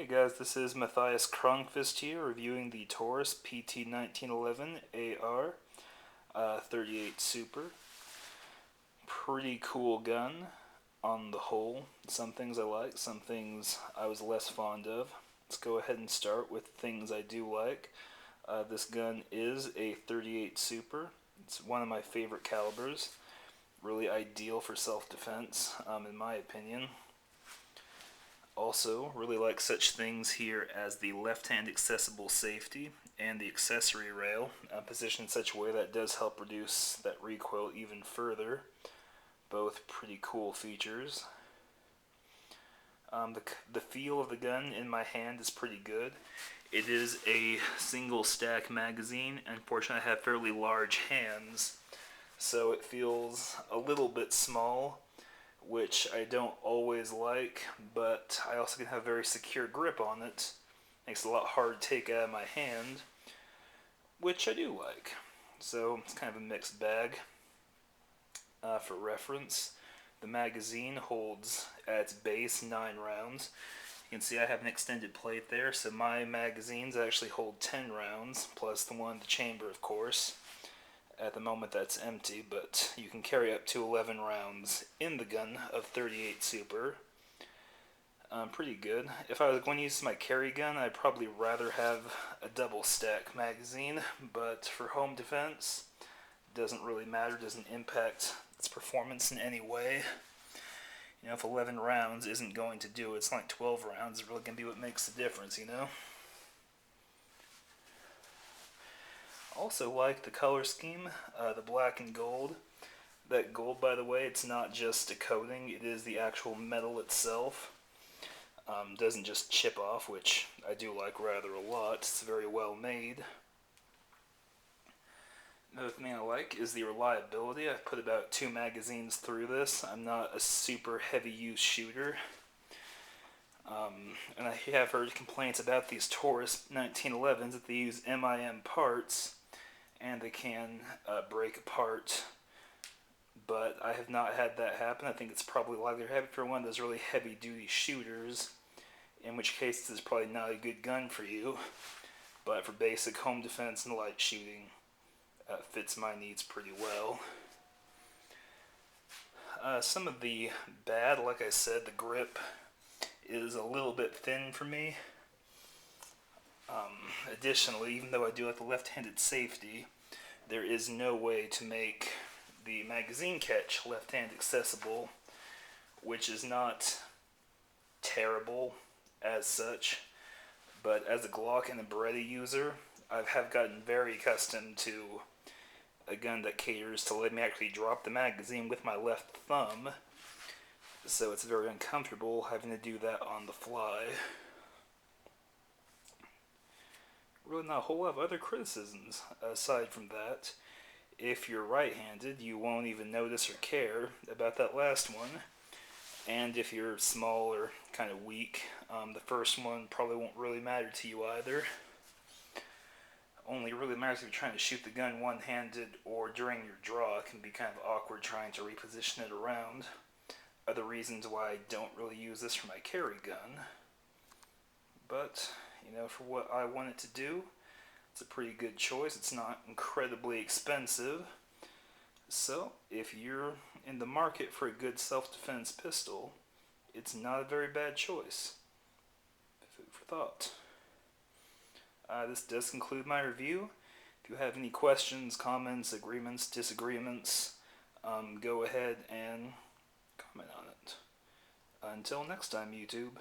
Hey guys, this is Matthias Kronqvist here, reviewing the Taurus PT1911AR 38 Super. Pretty cool gun on the whole. Some things I like, some things I was less fond of. Let's go ahead and start with things I do like. This gun is a 38 Super. It's one of my favorite calibers. Really ideal for self-defense, in my opinion. Also, really like such things here as the left-hand accessible safety and the accessory rail, positioned in such a way that does help reduce that recoil even further. Both pretty cool features. The feel of the gun in my hand is pretty good. It is a single stack magazine, and unfortunately I have fairly large hands, so it feels a little bit small, which I don't always like, but I also can have a very secure grip on it. Makes it a lot harder to take out of my hand, which I do like. So it's kind of a mixed bag. For reference, the magazine holds at its base 9 rounds. You can see I have an extended plate there, so my magazines actually hold 10 rounds, plus the one in the chamber, of course. At the moment that's empty, but you can carry up to 11 rounds in the gun of 38 Super. Pretty good. If I was going to use my carry gun, I'd probably rather have a double stack magazine, but for home defense, it doesn't really matter, doesn't impact its performance in any way. You know, if 11 rounds isn't going to do it, it's like 12 rounds, it's really going to be what makes the difference, you know? Also like the color scheme, the black and gold. That gold, by the way, it's not just a coating, it is the actual metal itself. Doesn't just chip off, which I do like rather a lot. It's very well made. Another thing I like is the reliability. I've put about 2 magazines through this. I'm not a super heavy use shooter. And I have heard complaints about these Taurus 1911s that they use MIM parts and they can break apart, but I have not had that happen. I think it's probably likely to happen for one of those really heavy duty shooters, in which case this is probably not a good gun for you, but for basic home defense and light shooting, fits my needs pretty well. Some of the bad, like I said, the grip is a little bit thin for me. Additionally, even though I do like the left-handed safety, there is no way to make the magazine catch left-hand accessible, which is not terrible as such, but as a Glock and a Beretta user, I have gotten very accustomed to a gun that caters to let me actually drop the magazine with my left thumb, so it's very uncomfortable having to do that on the fly. Really not a whole lot of other criticisms aside from that. If you're right-handed, you won't even notice or care about that last one. And if you're small or kind of weak, the first one probably won't really matter to you either. Only really matters if you're trying to shoot the gun one-handed or during your draw. It can be kind of awkward trying to reposition it around. Other reasons why I don't really use this for my carry gun. But, you know, for what I want it to do, it's a pretty good choice. It's not incredibly expensive. So, if you're in the market for a good self-defense pistol, it's not a very bad choice. Food for thought. This does conclude my review. If you have any questions, comments, agreements, disagreements, go ahead and comment on it. Until next time, YouTube.